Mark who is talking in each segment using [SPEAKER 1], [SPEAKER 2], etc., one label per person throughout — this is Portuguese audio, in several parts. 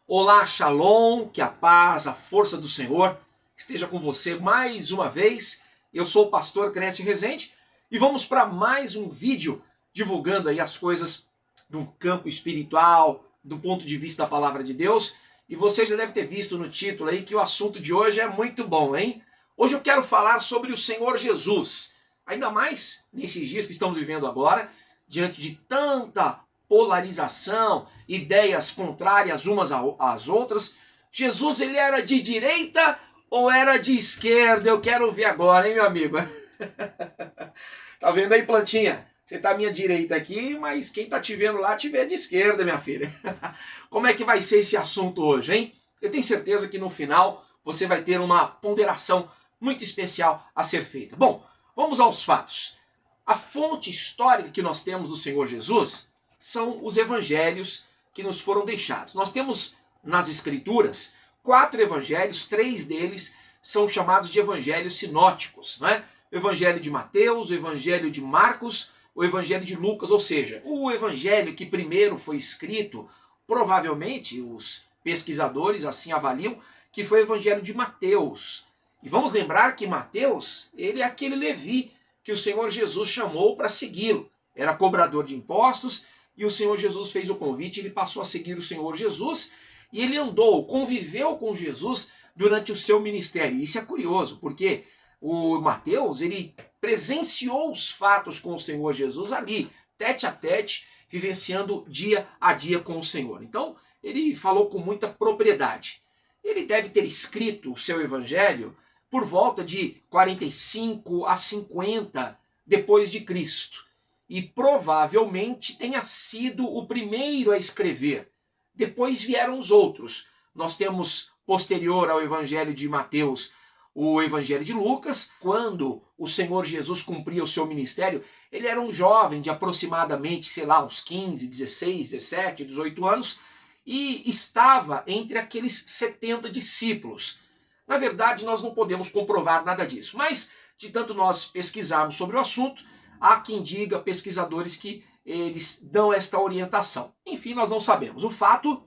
[SPEAKER 1] Olá, Shalom, que a paz, a força do Senhor esteja com você mais uma vez. Eu sou o pastor Crécio Rezende e vamos para mais um vídeo divulgando aí as coisas do campo espiritual, do ponto de vista da palavra de Deus. E você já deve ter visto no título aí que o assunto de hoje é muito bom, hein? Hoje eu quero falar sobre o Senhor Jesus. Ainda mais nesses dias que estamos vivendo agora, diante de tanta polarização, ideias contrárias umas às outras. Jesus, ele era de direita ou era de esquerda? Eu quero ver agora, hein, meu amigo? Tá vendo aí, plantinha? Você tá à minha direita aqui, mas quem tá te vendo lá te vê de esquerda, minha filha. Como é que vai ser esse assunto hoje, hein? Eu tenho certeza que no final você vai ter uma ponderação muito especial a ser feita. Bom, vamos aos fatos. A fonte histórica que nós temos do Senhor Jesus são os evangelhos que nos foram deixados. Nós temos nas Escrituras 4 evangelhos, 3 deles são chamados de evangelhos sinóticos, não é? O evangelho de Mateus, o evangelho de Marcos, o evangelho de Lucas, ou seja, o evangelho que primeiro foi escrito, provavelmente os pesquisadores assim avaliam, que foi o evangelho de Mateus. E vamos lembrar que Mateus, ele é aquele Levi que o Senhor Jesus chamou para segui-lo. Era cobrador de impostos e o Senhor Jesus fez o convite, ele passou a seguir o Senhor Jesus e ele andou, conviveu com Jesus durante o seu ministério. Isso é curioso, porque o Mateus, ele presenciou os fatos com o Senhor Jesus ali, tete a tete, vivenciando dia a dia com o Senhor. Então, ele falou com muita propriedade. Ele deve ter escrito o seu evangelho por volta de 45 a 50 depois de Cristo. E provavelmente tenha sido o primeiro a escrever. Depois vieram os outros. Nós temos, posterior ao evangelho de Mateus, o evangelho de Lucas. Quando o Senhor Jesus cumpria o seu ministério, ele era um jovem de aproximadamente, sei lá, uns 15, 16, 17, 18 anos, e estava entre aqueles 70 discípulos. Na verdade, nós não podemos comprovar nada disso, mas de tanto nós pesquisarmos sobre o assunto, há quem diga, pesquisadores, que eles dão esta orientação. Enfim, nós não sabemos. O fato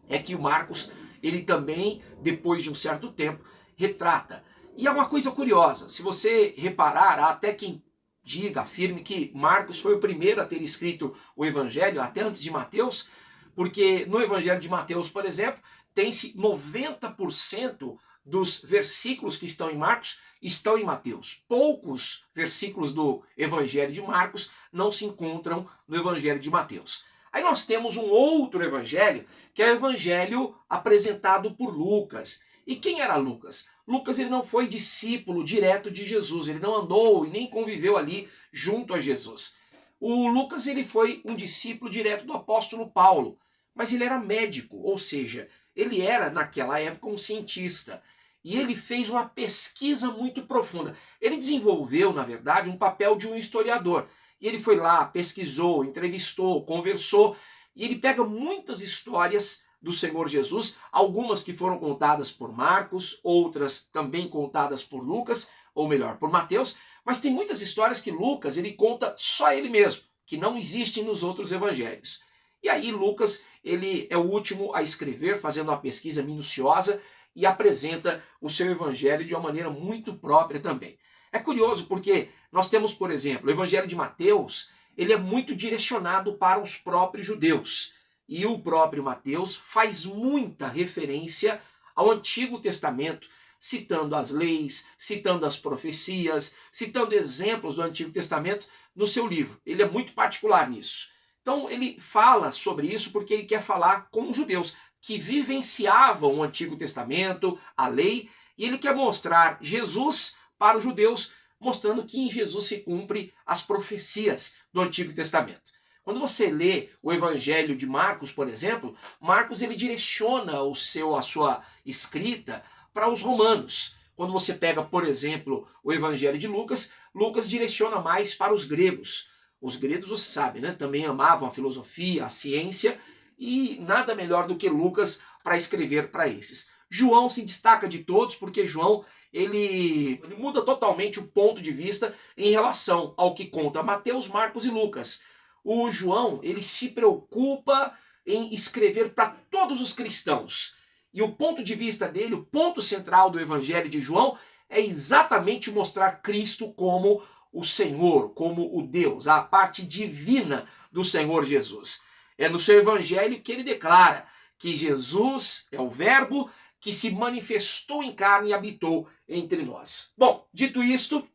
[SPEAKER 1] é que o Marcos, ele também, depois de um certo tempo, retrata. E é uma coisa curiosa, se você reparar, há até quem diga, afirme que Marcos foi o primeiro a ter escrito o Evangelho, até antes de Mateus, porque no Evangelho de Mateus, por exemplo, tem-se 90% dos versículos que estão em Marcos estão em Mateus. Poucos versículos do Evangelho de Marcos não se encontram no Evangelho de Mateus. Aí nós temos um outro evangelho, que é o evangelho apresentado por Lucas. E quem era Lucas? Lucas, ele não foi discípulo direto de Jesus, ele não andou e nem conviveu ali junto a Jesus. O Lucas, ele foi um discípulo direto do apóstolo Paulo, mas ele era médico, ou seja, ele era naquela época um cientista. E ele fez uma pesquisa muito profunda. Ele desenvolveu, na verdade, um papel de um historiador. E ele foi lá, pesquisou, entrevistou, conversou, e ele pega muitas histórias do Senhor Jesus, algumas que foram contadas por Marcos, outras também contadas por Lucas, ou melhor, por Mateus, mas tem muitas histórias que Lucas ele conta só ele mesmo, que não existem nos outros evangelhos. E aí Lucas, ele é o último a escrever, fazendo uma pesquisa minuciosa, e apresenta o seu evangelho de uma maneira muito própria também. É curioso porque nós temos, por exemplo, o evangelho de Mateus, ele é muito direcionado para os próprios judeus. E o próprio Mateus faz muita referência ao Antigo Testamento, citando as leis, citando as profecias, citando exemplos do Antigo Testamento no seu livro. Ele é muito particular nisso. Então ele fala sobre isso porque ele quer falar com os judeus que vivenciavam o Antigo Testamento, a lei, e ele quer mostrar Jesus para os judeus, mostrando que em Jesus se cumpre as profecias do Antigo Testamento. Quando você lê o Evangelho de Marcos, por exemplo, Marcos ele direciona a sua escrita para os romanos. Quando você pega, por exemplo, o Evangelho de Lucas, Lucas direciona mais para os gregos. Os gregos, você sabe, né, também amavam a filosofia, a ciência, e nada melhor do que Lucas para escrever para esses. João se destaca de todos porque João ele muda totalmente o ponto de vista em relação ao que conta Mateus, Marcos e Lucas. O João ele se preocupa em escrever para todos os cristãos. E o ponto de vista dele, o ponto central do Evangelho de João, é exatamente mostrar Cristo como o Senhor, como o Deus, a parte divina do Senhor Jesus. É no seu Evangelho que ele declara que Jesus é o Verbo que se manifestou em carne e habitou entre nós. Bom, dito isto,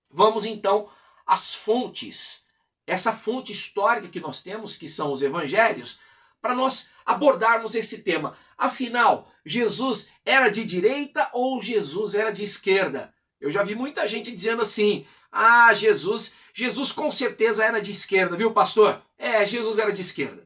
[SPEAKER 1] vamos então às fontes. Essa fonte histórica que nós temos, que são os Evangelhos, para nós abordarmos esse tema. Afinal, Jesus era de direita ou Jesus era de esquerda? Eu já vi muita gente dizendo assim, Jesus com certeza era de esquerda, viu, pastor? Jesus era de esquerda.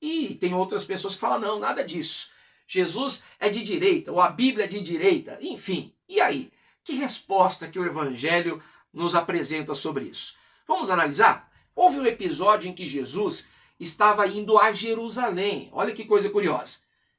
[SPEAKER 1] E tem outras pessoas que falam, não, nada disso. Jesus é de direita, ou a Bíblia é de direita, enfim. E aí? Que resposta que o Evangelho nos apresenta sobre isso? Vamos analisar? Houve um episódio em que Jesus estava indo a Jerusalém. Olha que coisa curiosa.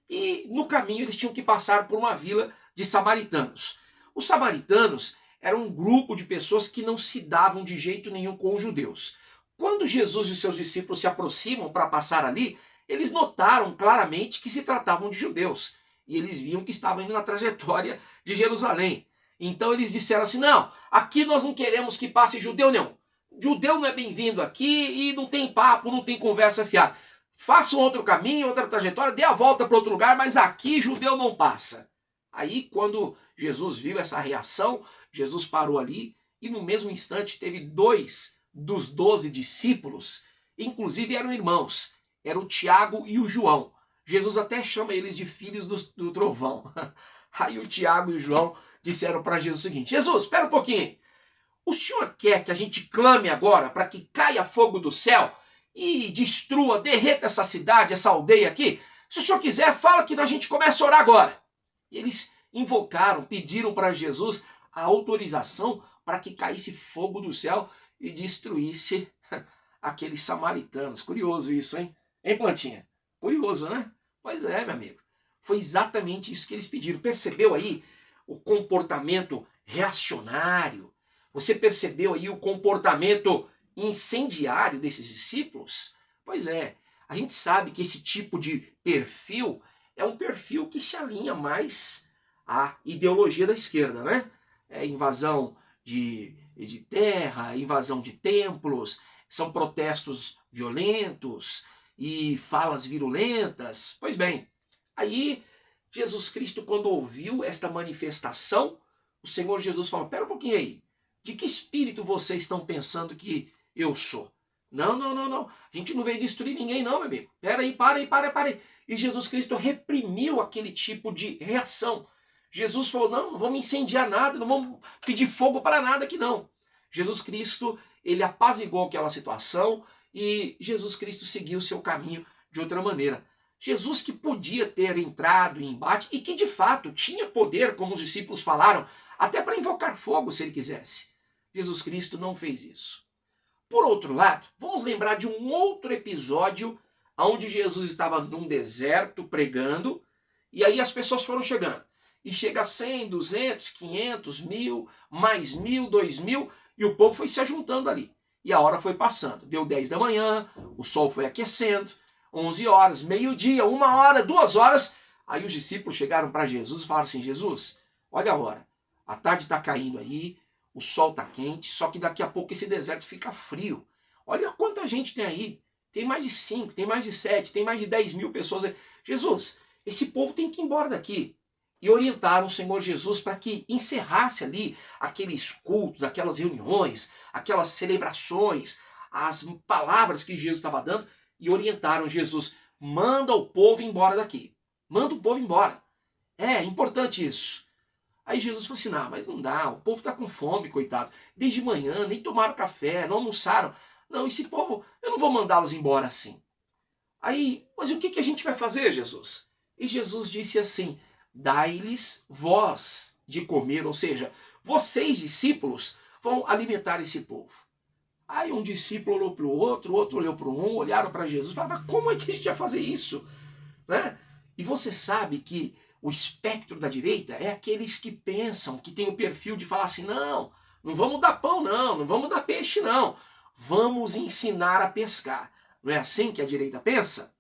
[SPEAKER 1] E no caminho eles tinham que passar por uma vila de samaritanos. Os samaritanos eram um grupo de pessoas que não se davam de jeito nenhum com os judeus. Quando Jesus e seus discípulos se aproximam para passar ali, eles notaram claramente que se tratavam de judeus. E eles viam que estavam indo na trajetória de Jerusalém. Então eles disseram assim, não, aqui nós não queremos que passe judeu não. Judeu não é bem-vindo aqui e não tem papo, não tem conversa fiada. Faça um outro caminho, outra trajetória, dê a volta para outro lugar, mas aqui judeu não passa. Aí quando Jesus viu essa reação, Jesus parou ali e no mesmo instante teve 2 dos 12 discípulos, inclusive eram irmãos, eram o Tiago e o João. Jesus até chama eles de filhos do trovão. Aí o Tiago e o João disseram para Jesus o seguinte, Jesus, espera um pouquinho, o senhor quer que a gente clame agora para que caia fogo do céu e destrua, derreta essa cidade, essa aldeia aqui? Se o senhor quiser, fala que a gente começa a orar agora. E eles invocaram, pediram para Jesus a autorização para que caísse fogo do céu e destruísse aqueles samaritanos. Curioso isso, hein? Hein, Plantinha? Curioso, né? Pois é, meu amigo. Foi exatamente isso que eles pediram. Percebeu aí o comportamento reacionário? Você percebeu aí o comportamento incendiário desses discípulos? Pois é, a gente sabe que esse tipo de perfil é um perfil que se alinha mais à ideologia da esquerda, né? É invasão de terra, invasão de templos, são protestos violentos e falas virulentas. Pois bem, aí Jesus Cristo, quando ouviu esta manifestação, o Senhor Jesus falou, pera um pouquinho aí, de que espírito vocês estão pensando que eu sou? Não. A gente não veio destruir ninguém não, meu amigo. Pera aí, para aí. E Jesus Cristo reprimiu aquele tipo de reação. Jesus falou, não vamos incendiar nada, não vamos pedir fogo para nada aqui não. Jesus Cristo, ele apaziguou aquela situação e Jesus Cristo seguiu o seu caminho de outra maneira. Jesus que podia ter entrado em embate e que de fato tinha poder, como os discípulos falaram, até para invocar fogo se ele quisesse. Jesus Cristo não fez isso. Por outro lado, vamos lembrar de um outro episódio onde Jesus estava num deserto pregando e aí as pessoas foram chegando. E chega a 100, 200, 500, 1000, mais 1000, 2000 e o povo foi se ajuntando ali. E a hora foi passando. Deu 10 da manhã, o sol foi aquecendo, 11 horas, meio-dia, 1 hora, 2 horas. Aí os discípulos chegaram para Jesus e falaram assim, Jesus, olha a hora, a tarde está caindo aí, o sol está quente, só que daqui a pouco esse deserto fica frio. Olha quanta gente tem aí. Tem mais de 5, tem mais de 7, tem mais de 10 mil pessoas aí. Jesus, esse povo tem que ir embora daqui. E orientaram o Senhor Jesus para que encerrasse ali aqueles cultos, aquelas reuniões, aquelas celebrações, as palavras que Jesus estava dando, e orientaram Jesus, manda o povo embora daqui. Manda o povo embora. É importante isso. Aí Jesus falou assim, não, mas não dá, o povo está com fome, coitado. Desde manhã, nem tomaram café, não almoçaram. Não, esse povo, eu não vou mandá-los embora assim. Aí, mas o que a gente vai fazer, Jesus? E Jesus disse assim, dai-lhes vós de comer, ou seja, vocês, discípulos, vão alimentar esse povo. Aí um discípulo olhou para o outro olhou para um, olharam para Jesus e falaram, mas como é que a gente vai fazer isso? Né? E você sabe que o espectro da direita é aqueles que pensam, que tem o perfil de falar assim, não vamos dar pão não vamos dar peixe não, vamos ensinar a pescar. Não é assim que a direita pensa?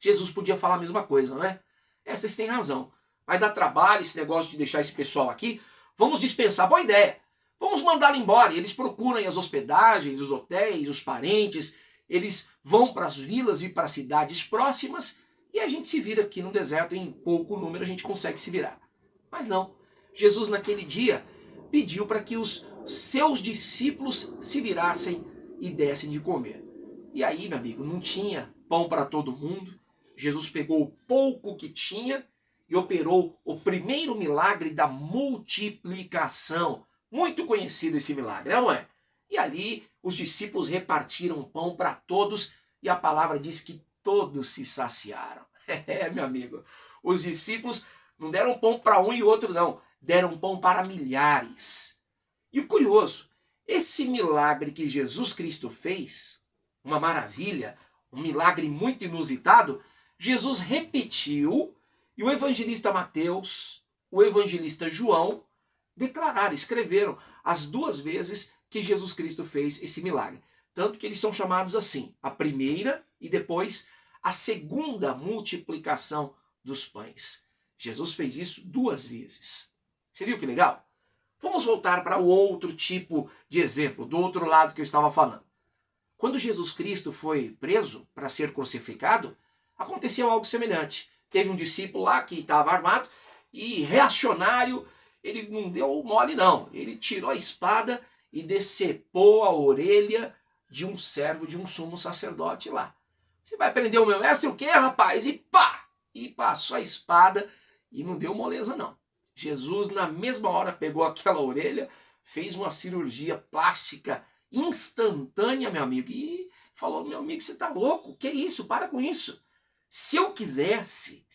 [SPEAKER 1] Jesus podia falar a mesma coisa, não é? Vocês têm razão. Vai dar trabalho esse negócio de deixar esse pessoal aqui. Vamos dispensar. Boa ideia. Vamos mandá-lo embora. Eles procuram as hospedagens, os hotéis, os parentes. Eles vão para as vilas e para as cidades próximas. E a gente se vira aqui no deserto. Em pouco número a gente consegue se virar. Mas não. Jesus naquele dia pediu para que os seus discípulos se virassem e dessem de comer. E aí, meu amigo, não tinha pão para todo mundo. Jesus pegou o pouco que tinha e operou o primeiro milagre da multiplicação. Muito conhecido esse milagre, não é? E ali os discípulos repartiram pão para todos e a palavra diz que todos se saciaram. Meu amigo, os discípulos não deram pão para um e outro, não. Deram pão para milhares. E o curioso, esse milagre que Jesus Cristo fez, uma maravilha, um milagre muito inusitado, Jesus repetiu e o evangelista Mateus, o evangelista João, declararam, escreveram as duas vezes que Jesus Cristo fez esse milagre. Tanto que eles são chamados assim, a primeira e depois a segunda multiplicação dos pães. Jesus fez isso duas vezes. Você viu que legal? Vamos voltar para o outro tipo de exemplo, do outro lado que eu estava falando. Quando Jesus Cristo foi preso para ser crucificado, aconteceu algo semelhante. Teve um discípulo lá que estava armado e reacionário, ele não deu mole não. Ele tirou a espada e decepou a orelha de um servo de um sumo sacerdote lá. Você vai prender o meu mestre o quê, rapaz? E pá! E passou a espada e não deu moleza não. Jesus na mesma hora pegou aquela orelha, fez uma cirurgia plástica instantânea, meu amigo, e falou, meu amigo, você tá louco? Que isso? Para com isso. Se eu quisesse,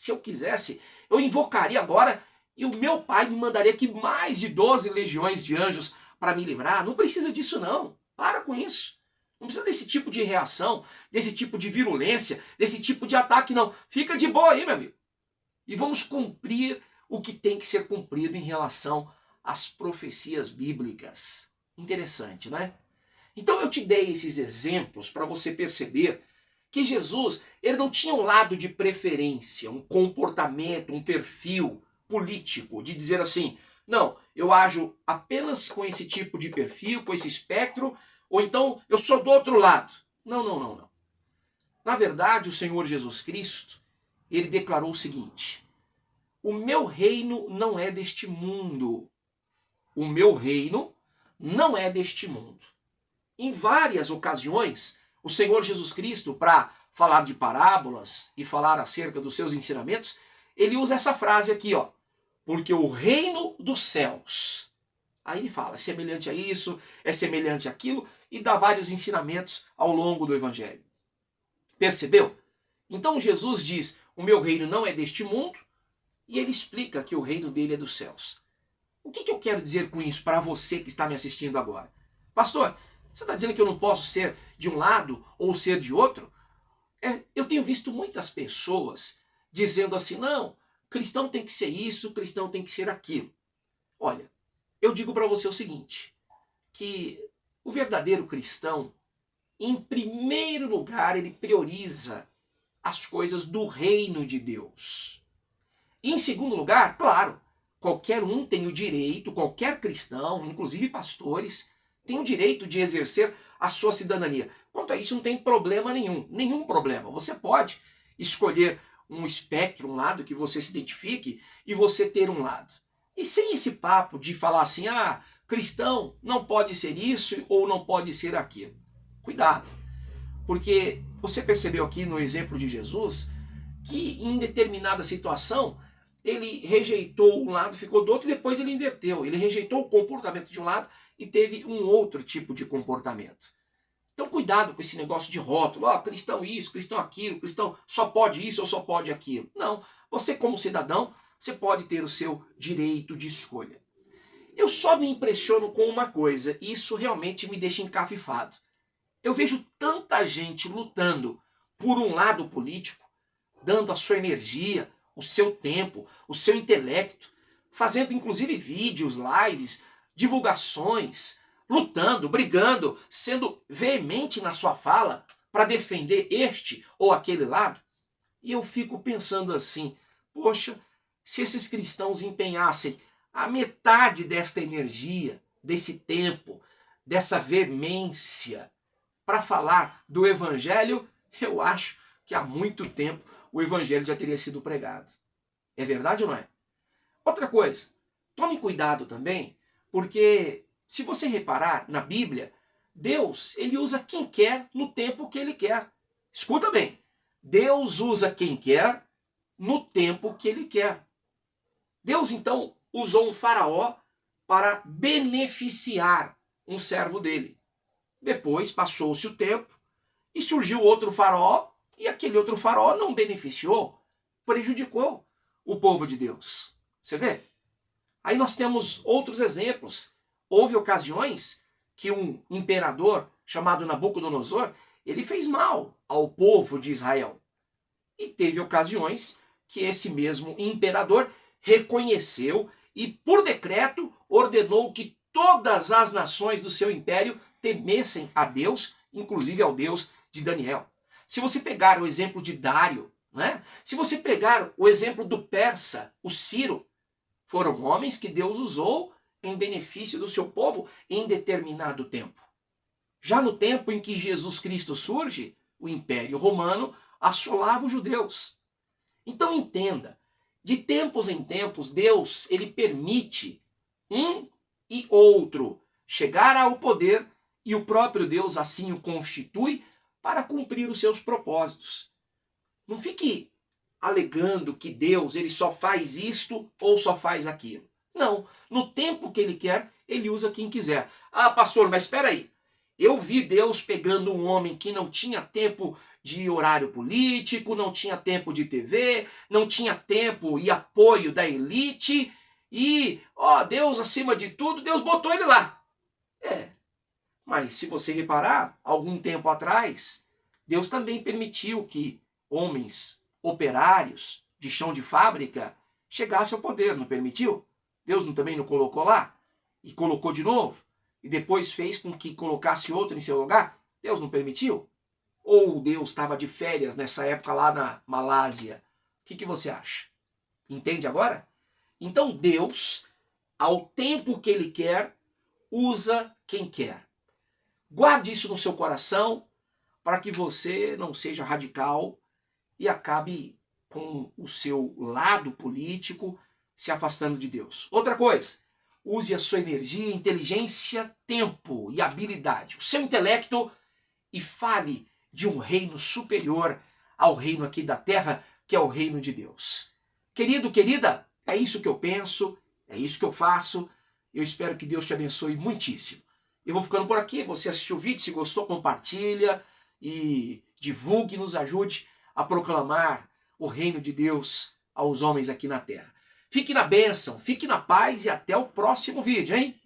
[SPEAKER 1] eu invocaria agora e o meu pai me mandaria aqui mais de 12 legiões de anjos para me livrar. Não precisa disso não. Para com isso. Não precisa desse tipo de reação, desse tipo de virulência, desse tipo de ataque, não. Fica de boa aí, meu amigo. E vamos cumprir o que tem que ser cumprido em relação às profecias bíblicas. Interessante, não é? Então eu te dei esses exemplos para você perceber que Jesus, ele não tinha um lado de preferência, um comportamento, um perfil político, de dizer assim, não, eu ajo apenas com esse tipo de perfil, com esse espectro, ou então eu sou do outro lado. Não, não, não, não. Na verdade, o Senhor Jesus Cristo, ele declarou o seguinte, o meu reino não é deste mundo. O meu reino não é deste mundo. Em várias ocasiões, o Senhor Jesus Cristo, para falar de parábolas e falar acerca dos seus ensinamentos, ele usa essa frase aqui, ó, porque o reino dos céus. Aí ele fala, é semelhante a isso, é semelhante àquilo, e dá vários ensinamentos ao longo do Evangelho. Percebeu? Então Jesus diz, o meu reino não é deste mundo, e ele explica que o reino dele é dos céus. O que eu quero dizer com isso para você que está me assistindo agora? Pastor, você está dizendo que eu não posso ser de um lado ou ser de outro? Eu tenho visto muitas pessoas dizendo assim, não, cristão tem que ser isso, cristão tem que ser aquilo. Olha, eu digo para você o seguinte, que o verdadeiro cristão, em primeiro lugar, ele prioriza as coisas do reino de Deus. E em segundo lugar, claro, qualquer um tem o direito, qualquer cristão, inclusive pastores, tem o direito de exercer a sua cidadania. Quanto a isso não tem problema nenhum problema. Você pode escolher um espectro, um lado que você se identifique e você ter um lado. E sem esse papo de falar assim, ah, cristão não pode ser isso ou não pode ser aquilo. Cuidado, porque você percebeu aqui no exemplo de Jesus que em determinada situação ele rejeitou um lado, ficou do outro e depois ele inverteu. Ele rejeitou o comportamento de um lado e teve um outro tipo de comportamento. Então cuidado com esse negócio de rótulo. Ah, cristão isso, cristão aquilo, cristão só pode isso ou só pode aquilo. Não, você como cidadão, você pode ter o seu direito de escolha. Eu só me impressiono com uma coisa, e isso realmente me deixa encafifado. Eu vejo tanta gente lutando por um lado político, dando a sua energia, o seu tempo, o seu intelecto, fazendo inclusive vídeos, lives, divulgações, lutando, brigando, sendo veemente na sua fala para defender este ou aquele lado. E eu fico pensando assim, poxa, se esses cristãos empenhassem a metade desta energia, desse tempo, dessa veemência para falar do evangelho, eu acho que há muito tempo o evangelho já teria sido pregado. É verdade ou não é? Outra coisa, tome cuidado também, porque se você reparar na Bíblia, Deus, ele usa quem quer no tempo que ele quer. Escuta bem, Deus usa quem quer no tempo que ele quer. Deus então usou um faraó para beneficiar um servo dele. Depois passou-se o tempo e surgiu outro faraó e aquele outro faraó não beneficiou, prejudicou o povo de Deus. Você vê? Aí nós temos outros exemplos. Houve ocasiões que um imperador chamado Nabucodonosor, ele fez mal ao povo de Israel. E teve ocasiões que esse mesmo imperador reconheceu e, por decreto, ordenou que todas as nações do seu império temessem a Deus, inclusive ao Deus de Daniel. Se você pegar o exemplo de Dário, né? Se você pegar o exemplo do persa, o Ciro, foram homens que Deus usou em benefício do seu povo em determinado tempo. Já no tempo em que Jesus Cristo surge, o Império Romano assolava os judeus. Então entenda, de tempos em tempos, Deus ele permite um e outro chegar ao poder e o próprio Deus assim o constitui para cumprir os seus propósitos. Não fique alegando que Deus ele só faz isto ou só faz aquilo. Não, no tempo que ele quer, ele usa quem quiser. Ah, pastor, mas espera aí. Eu vi Deus pegando um homem que não tinha tempo de horário político, não tinha tempo de TV, não tinha tempo e apoio da elite e, ó, Deus acima de tudo, Deus botou ele lá. Mas se você reparar, algum tempo atrás, Deus também permitiu que homens operários de chão de fábrica chegassem ao poder, não permitiu? Deus também não colocou lá? E colocou de novo? E depois fez com que colocasse outro em seu lugar? Deus não permitiu? Ou Deus estava de férias nessa época lá na Malásia? O que você acha? Entende agora? Então Deus, ao tempo que ele quer, usa quem quer. Guarde isso no seu coração para que você não seja radical e acabe com o seu lado político se afastando de Deus. Outra coisa, use a sua energia, inteligência, tempo e habilidade, o seu intelecto e fale de um reino superior ao reino aqui da terra, que é o reino de Deus. Querido, querida, é isso que eu penso, é isso que eu faço. Eu espero que Deus te abençoe muitíssimo. Eu vou ficando por aqui. Você assistiu o vídeo, se gostou, compartilha e divulgue, nos ajude a proclamar o reino de Deus aos homens aqui na terra. Fique na bênção, fique na paz e até o próximo vídeo, hein?